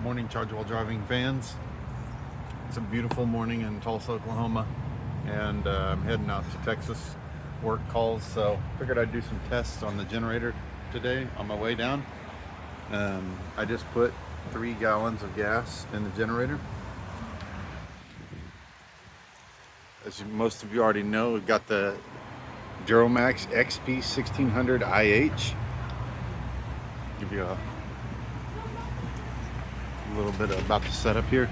Morning, Charge While Driving fans. It's a beautiful morning in Tulsa, Oklahoma, and I'm heading out to Texas. Work calls, so figured I'd do some tests on the generator today on my way down. I just put 3 gallons of gas in the generator. As most of you already know, we've got the Duramax XP 1600 IH. Give you a little bit about the setup here.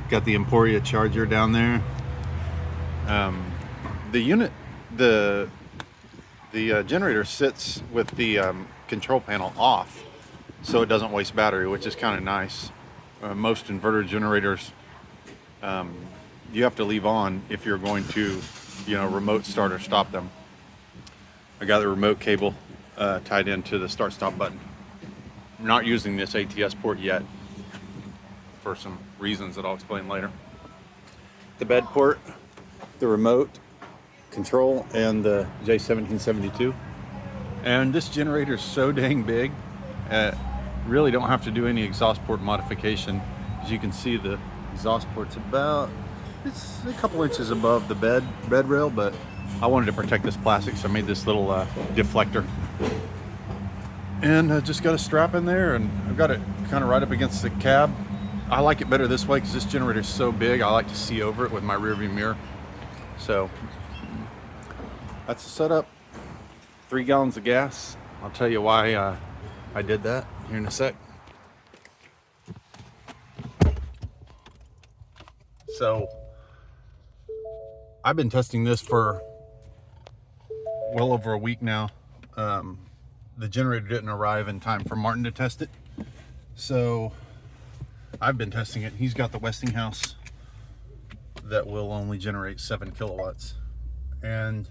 Got the Emporia charger down there. The generator sits with the control panel off, so it doesn't waste battery, which is kind of nice. Most inverter generators you have to leave on if you're going to, remote start or stop them. I got the remote cable tied into the start-stop button. I'm not using this ATS port yet for some reasons that I'll explain later. The bed port, the remote control, and the J1772. And this generator is so dang big, really don't have to do any exhaust port modification. As you can see, the exhaust port's it's a couple inches above the bed rail, but I wanted to protect this plastic, so I made this little deflector. And I just got a strap in there, and I've got it kind of right up against the cab. I like it better this way because this generator is so big. I like to see over it with my rear view mirror. So that's the setup. 3 gallons of gas. I'll tell you why I did that here in a sec. So I've been testing this for well over a week now. The generator didn't arrive in time for Martin to test it, so I've been testing it. He's got the Westinghouse that will only generate 7 kilowatts, and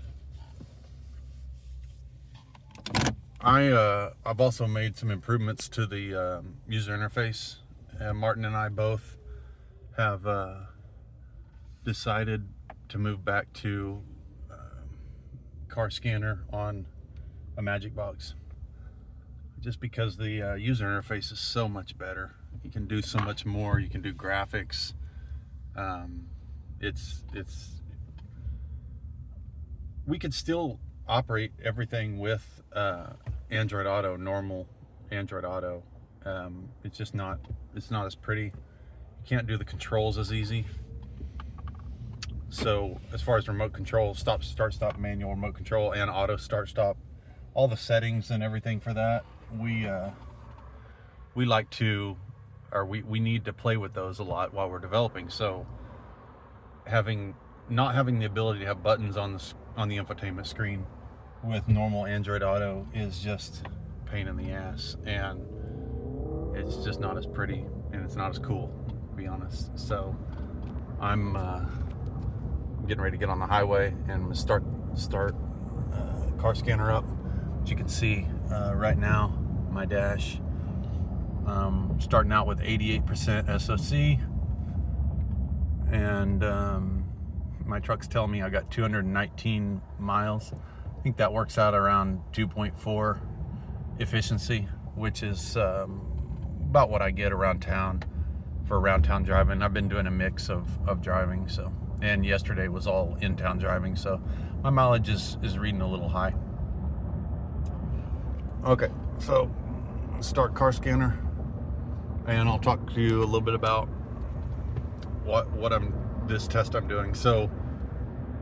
I've also made some improvements to the user interface, and Martin and I both have decided to move back to car scanner on a Magic Box, just because the user interface is so much better. You can do so much more. You can do graphics. We could still operate everything with Android Auto, normal Android Auto. It's just not as pretty. You can't do the controls as easy. So as far as remote control, start stop manual remote control and auto start stop, all the settings and everything for that, we like to, or we need to play with those a lot while we're developing. So not having the ability to have buttons on the infotainment screen with normal Android Auto is just a pain in the ass, and it's just not as pretty, and it's not as cool, to be honest. So I'm getting ready to get on the highway and start car scanner up. As you can see right now, my dash starting out with 88% SOC, and my truck's telling me I got 219 miles. I think that works out around 2.4 efficiency, which is about what I get around town for around town driving. I've been doing a mix of driving, so, and yesterday was all in town driving, so my mileage is reading a little high. Okay, so start car scanner, and I'll talk to you a little bit about this test I'm doing. So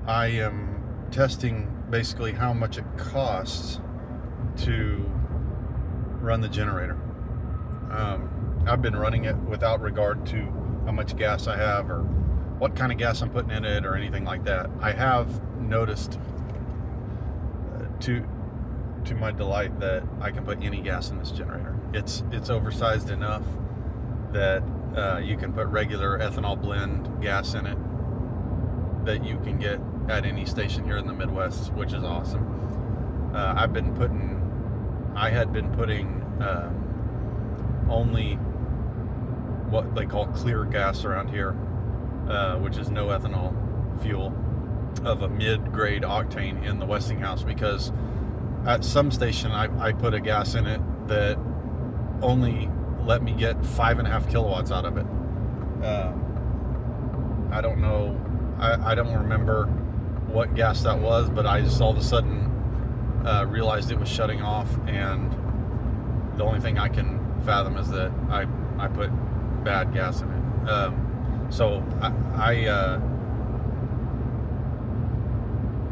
I am testing basically how much it costs to run the generator. I've been running it without regard to how much gas I have or what kind of gas I'm putting in it or anything like that. I have noticed to my delight that I can put any gas in this generator. It's oversized enough that you can put regular ethanol blend gas in it that you can get at any station here in the Midwest, which is awesome. I had been putting only what they call clear gas around here, which is no ethanol fuel, of a mid-grade octane in the Westinghouse, because at some station I put a gas in it that only let me get 5.5 kilowatts out of it. I don't know, I don't remember what gas that was, but I just all of a sudden realized it was shutting off, and the only thing I can fathom is that I put bad gas in it. So I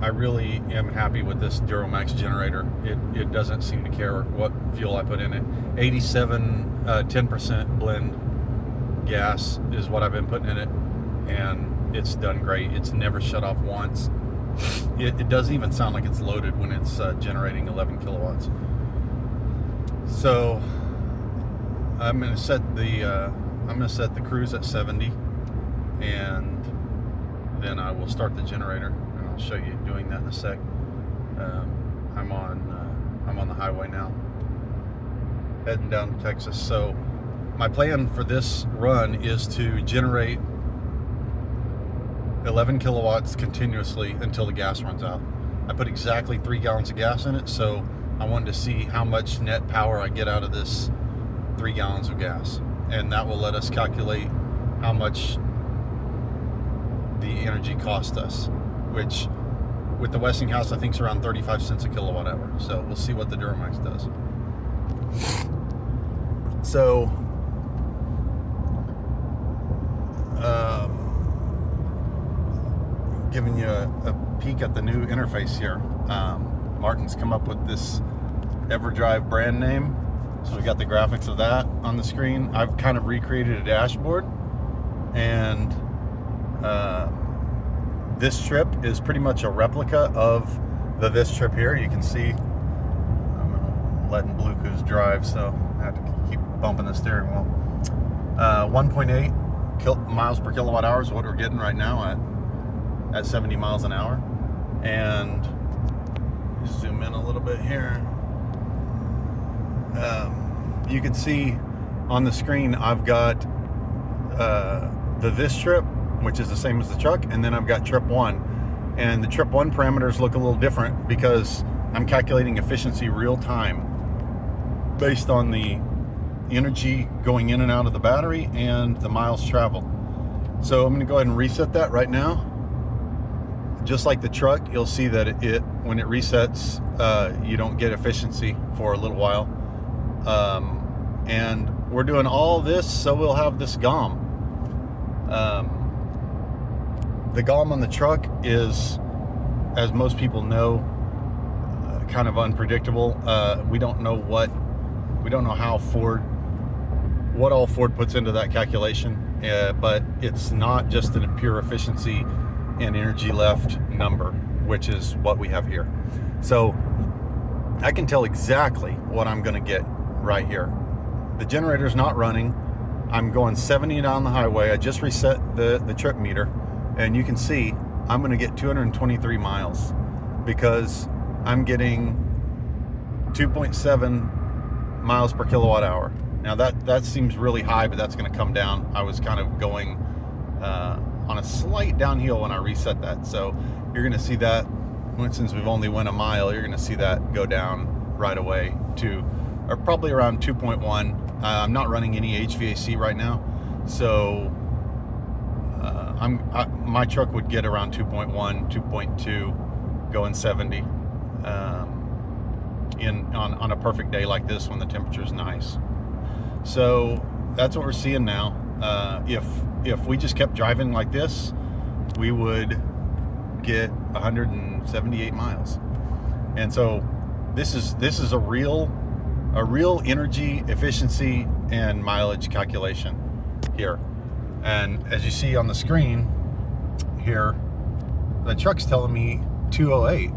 really am happy with this Duramax generator. It doesn't seem to care what fuel I put in it. 10% blend gas is what I've been putting in it, and it's done great. It's never shut off once. It doesn't even sound like it's loaded when it's generating 11 kilowatts. So I'm gonna set the cruise at 70, and then I will start the generator, and I'll show you doing that in a sec. I'm on the highway now, heading down to Texas. So my plan for this run is to generate 11 kilowatts continuously until the gas runs out. I put exactly 3 gallons of gas in it, so I wanted to see how much net power I get out of this 3 gallons of gas, and that will let us calculate how much the energy cost us, which with the Westinghouse I think is around 35 cents a kilowatt hour. So we'll see what the Duramax does. So giving you a peek at the new interface here. Martin's come up with this EverDrive brand name, so we got the graphics of that on the screen. I've kind of recreated a dashboard, and this trip is pretty much a replica of this trip here. You can see I'm letting Bluetooth drive, so I have to keep bumping the steering wheel. 1.8 miles per kilowatt hour is what we're getting right now at 70 miles an hour. And zoom in a little bit here. You can see on the screen I've got this trip, which is the same as the truck, and then I've got trip 1. And the trip 1 parameters look a little different because I'm calculating efficiency real time based on the energy going in and out of the battery and the miles traveled. So I'm going to go ahead and reset that right now. Just like the truck, you'll see that when it resets, you don't get efficiency for a little while. And we're doing all this so we'll have this GOM. The GOM on the truck is, as most people know, kind of unpredictable. We don't know how what all Ford puts into that calculation, but it's not just a pure efficiency and energy left number, which is what we have here. So I can tell exactly what I'm going to get right here. The generator's not running. I'm going 70 down the highway. I just reset the trip meter, and you can see I'm going to get 223 miles because I'm getting 2.7 miles per kilowatt hour. Now that seems really high, but that's going to come down. I was kind of going on a slight downhill when I reset that. So you're going to see that, since we've only went a mile, you're going to see that go down right away to, or probably around 2.1. I'm not running any HVAC right now, so my truck would get around 2.1, 2.2, going 70 on a perfect day like this when the temperature's nice. So that's what we're seeing now. If we just kept driving like this, we would get 178 miles. And so this is a real energy efficiency and mileage calculation here. And as you see on the screen here, the truck's telling me 208,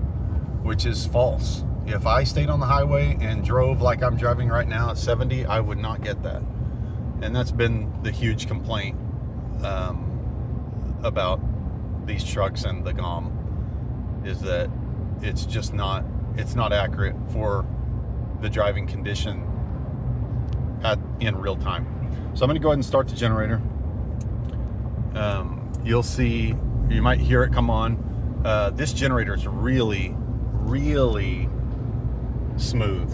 which is false. If I stayed on the highway and drove like I'm driving right now at 70, I would not get that. And that's been the huge complaint about these trucks and the GOM, is that it's just not accurate for the driving condition in real time. So I'm going to go ahead and start the generator. You'll see, you might hear it come on. This generator is really, really smooth.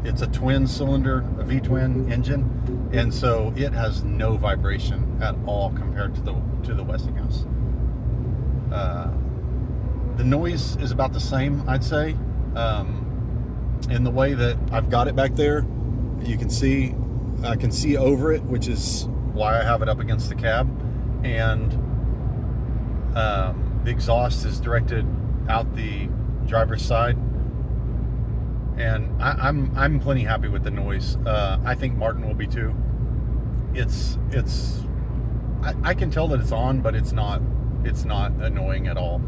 It's a twin cylinder, a V-twin engine, and so it has no vibration at all compared to the Westinghouse. The noise is about the same, I'd say. In the way that I've got it back there, you can see, I can see over it, which is why I have it up against the cab, and the exhaust is directed out the driver's side, and I'm plenty happy with the noise. I think Martin will be too. I can tell that it's on, but it's not annoying at all.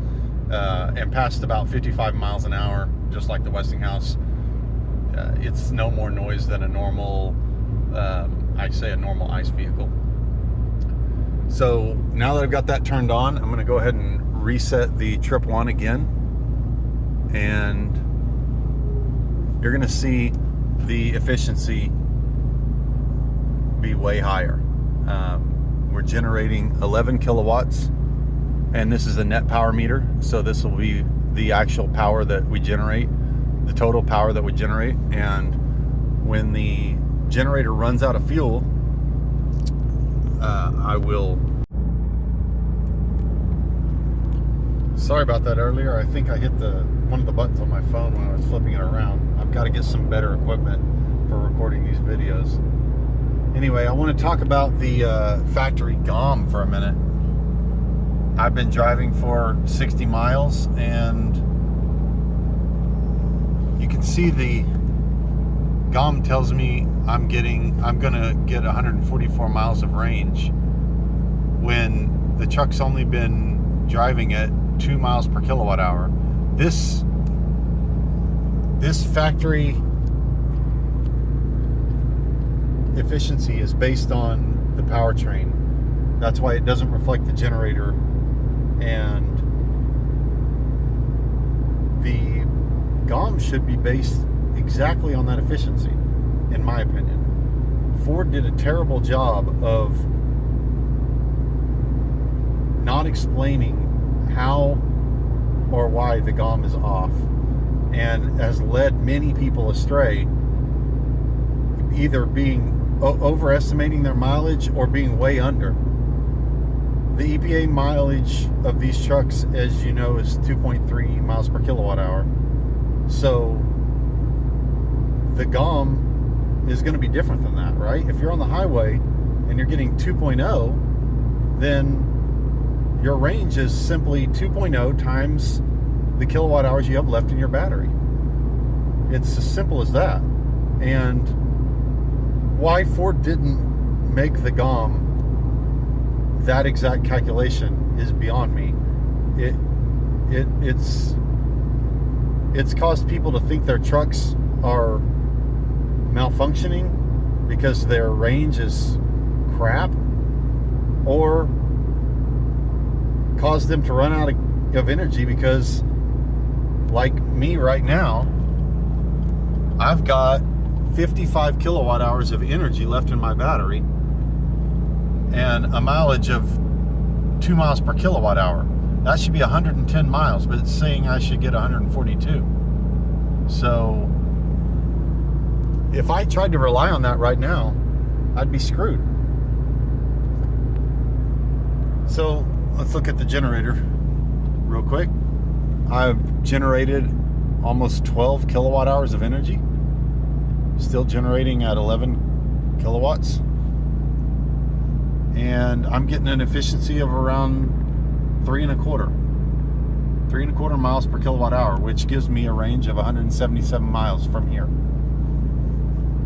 And past about 55 miles an hour, just like the Westinghouse, it's no more noise than a normal, I'd say a normal ICE vehicle. So now that I've got that turned on, I'm going to go ahead and reset the trip one again, and you're going to see the efficiency be way higher. We're generating 11 kilowatts, and this is a net power meter, so this will be the actual power that we generate, the total power that we generate. And when the generator runs out of fuel, I will... Sorry about that earlier. I think I hit one of the buttons on my phone when I was flipping it around. I've got to get some better equipment for recording these videos. Anyway, I want to talk about the factory GOM for a minute. I've been driving for 60 miles, and you can see the GOM tells me I'm gonna get 144 miles of range when the truck's only been driving at 2 miles per kilowatt hour. This factory efficiency is based on the powertrain. That's why it doesn't reflect the generator, and the GOM should be based exactly on that efficiency, in my opinion. Ford did a terrible job of not explaining how or why the GOM is off, and has led many people astray, either being overestimating their mileage or being way under. The EPA mileage of these trucks, as you know, is 2.3 miles per kilowatt hour. So the GOM is going to be different than that, right? If you're on the highway and you're getting 2.0, then your range is simply 2.0 times the kilowatt hours you have left in your battery. It's as simple as that. And why Ford didn't make the GOM that exact calculation is beyond me. It's caused people to think their trucks are malfunctioning because their range is crap, or caused them to run out of energy because, like me right now, I've got 55 kilowatt hours of energy left in my battery and a mileage of 2 miles per kilowatt hour. That should be 110 miles, but it's saying I should get 142. So if I tried to rely on that right now, I'd be screwed. So let's look at the generator real quick. I've generated almost 12 kilowatt hours of energy, still generating at 11 kilowatts, and I'm getting an efficiency of around 3.25 miles per kilowatt hour, which gives me a range of 177 miles from here.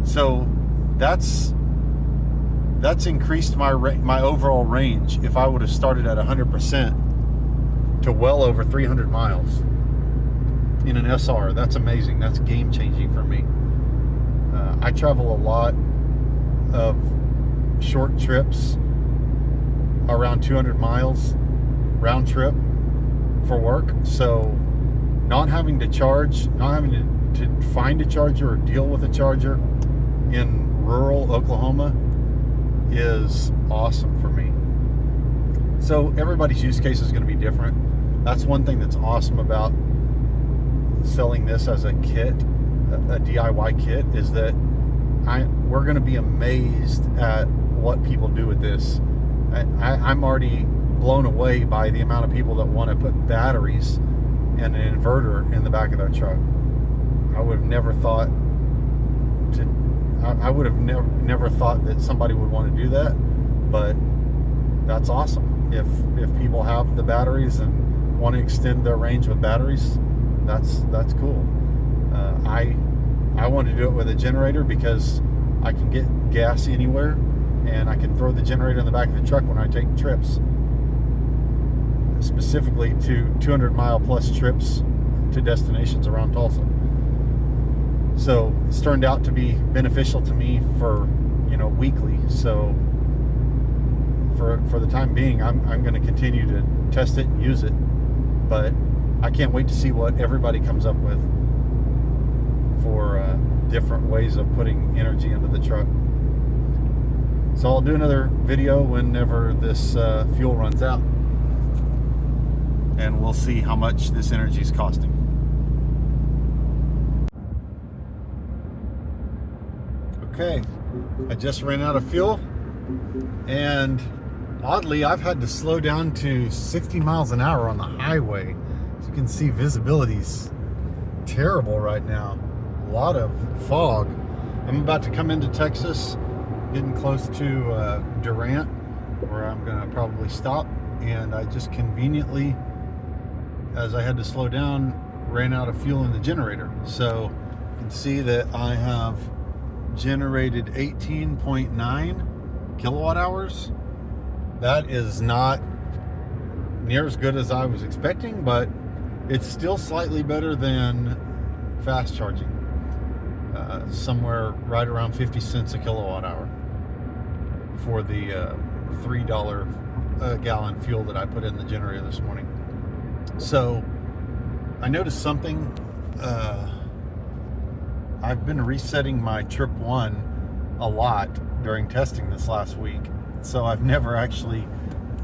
So that's increased my overall range. If I would have started at 100% to well over 300 miles in an SR, that's amazing. That's game changing for me. I travel a lot of short trips, around 200 miles round trip for work. So not having to charge, not having to find a charger or deal with a charger in rural Oklahoma is awesome for me. So everybody's use case is going to be different. That's one thing that's awesome about selling this as a kit. a DIY kit is that we're going to be amazed at what people do with this. I'm already blown away by the amount of people that want to put batteries and an inverter in the back of their truck. I would have never thought that somebody would want to do that, but that's awesome. If people have the batteries and want to extend their range with batteries, that's cool. I want to do it with a generator because I can get gas anywhere, and I can throw the generator in the back of the truck when I take trips, specifically to 200-mile plus trips to destinations around Tulsa. So it's turned out to be beneficial to me for, weekly. So for the time being, I'm going to continue to test it and use it, but I can't wait to see what everybody comes up with for different ways of putting energy into the truck. So I'll do another video whenever this fuel runs out, and we'll see how much this energy is costing. Okay, I just ran out of fuel, and oddly I've had to slow down to 60 miles an hour on the highway. As you can see, visibility's terrible right now. A lot of fog. I'm about to come into Texas, getting close to Durant, where I'm gonna probably stop, and I just conveniently, as I had to slow down, ran out of fuel in the generator. So you can see that I have generated 18.9 kilowatt hours. That is not near as good as I was expecting, but it's still slightly better than fast charging. Somewhere right around 50 cents a kilowatt hour for the $3 a gallon fuel that I put in the generator this morning. So I noticed something. I've been resetting my trip 1 a lot during testing this last week, so I've never actually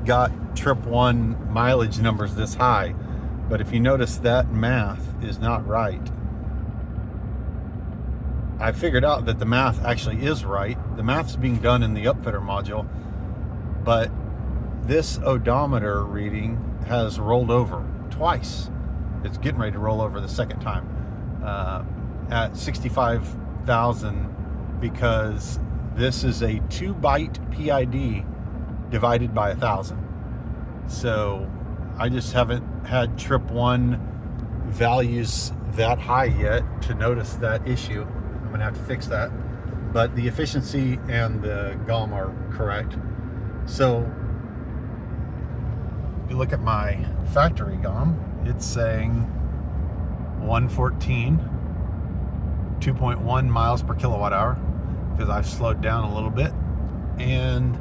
got trip 1 mileage numbers this high. But if you notice, that math is not right. I figured out that the math actually is right. The math's being done in the upfitter module, but this odometer reading has rolled over twice. It's getting ready to roll over the second time at 65,000, because this is a 2-byte PID divided by 1,000. So I just haven't had trip 1 values that high yet to notice that issue. I'm gonna have to fix that, but the efficiency and the GOM are correct. So if you look at my factory GOM, it's saying 114, 2.1 miles per kilowatt hour, because I've slowed down a little bit, and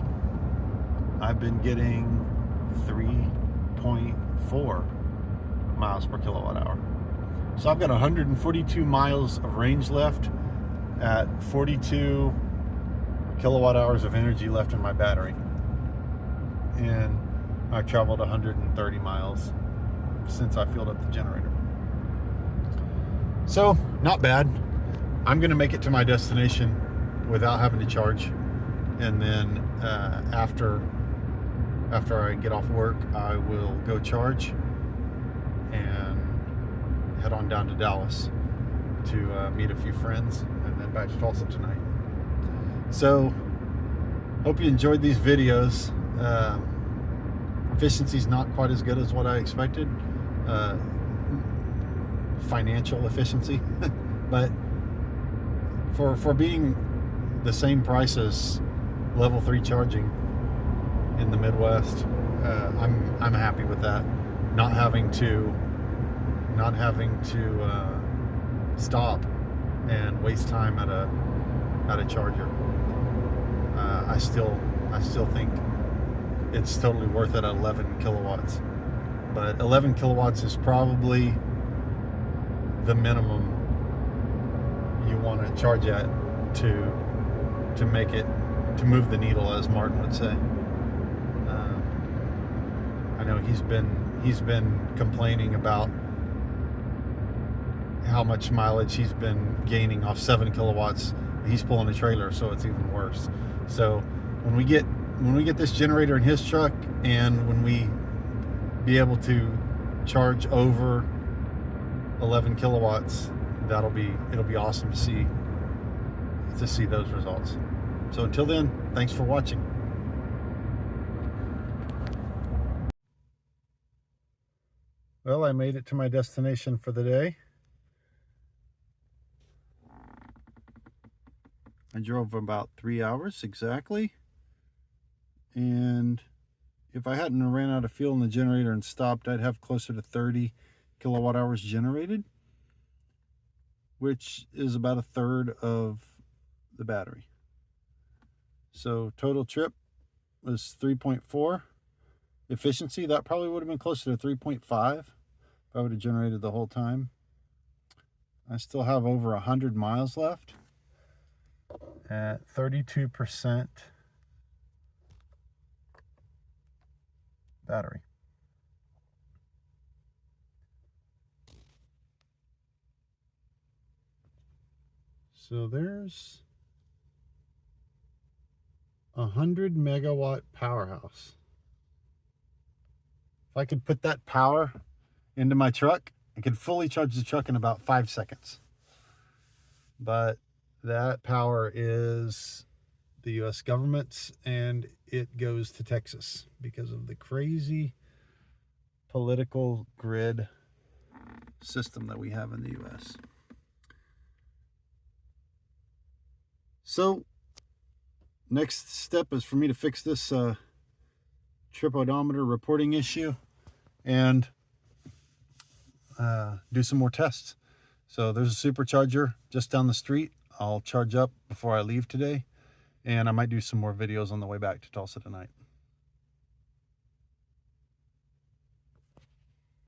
I've been getting 3.4 miles per kilowatt hour. So I've got 142 miles of range left at 42 kilowatt hours of energy left in my battery, and I've traveled 130 miles since I filled up the generator. So not bad. I'm gonna make it to my destination without having to charge, and then after I get off work, I will go charge and head on down to Dallas to meet a few friends, and then back to Tulsa tonight. So hope you enjoyed these videos. Efficiency's not quite as good as what I expected, financial efficiency, but for being the same price as level 3 charging in the Midwest, I'm happy with that. Not having to stop and waste time at a charger. I still think it's totally worth it at 11 kilowatts. But 11 kilowatts is probably the minimum you want to charge at to make it, to move the needle, as Martin would say. I know he's been complaining about how much mileage he's been gaining off 7 kilowatts. He's pulling a trailer, so it's even worse. So when we get this generator in his truck, and when we be able to charge over 11 kilowatts, it'll be awesome to see those results. So until then, thanks for watching. Well, I made it to my destination for the day. I drove about 3 hours exactly, and if I hadn't ran out of fuel in the generator and stopped, I'd have closer to 30 kilowatt hours generated, which is about a third of the battery. So total trip was 3.4. Efficiency, that probably would have been closer to 3.5 if I would have generated the whole time. I still have over 100 miles left at 32% battery. So there's 100 megawatt powerhouse. If I could put that power into my truck, I could fully charge the truck in about 5 seconds. But that power is the US government's, and it goes to Texas because of the crazy political grid system that we have in the US. So next step is for me to fix this trip odometer reporting issue and do some more tests. So there's a supercharger just down the street. I'll charge up before I leave today, and I might do some more videos on the way back to Tulsa tonight.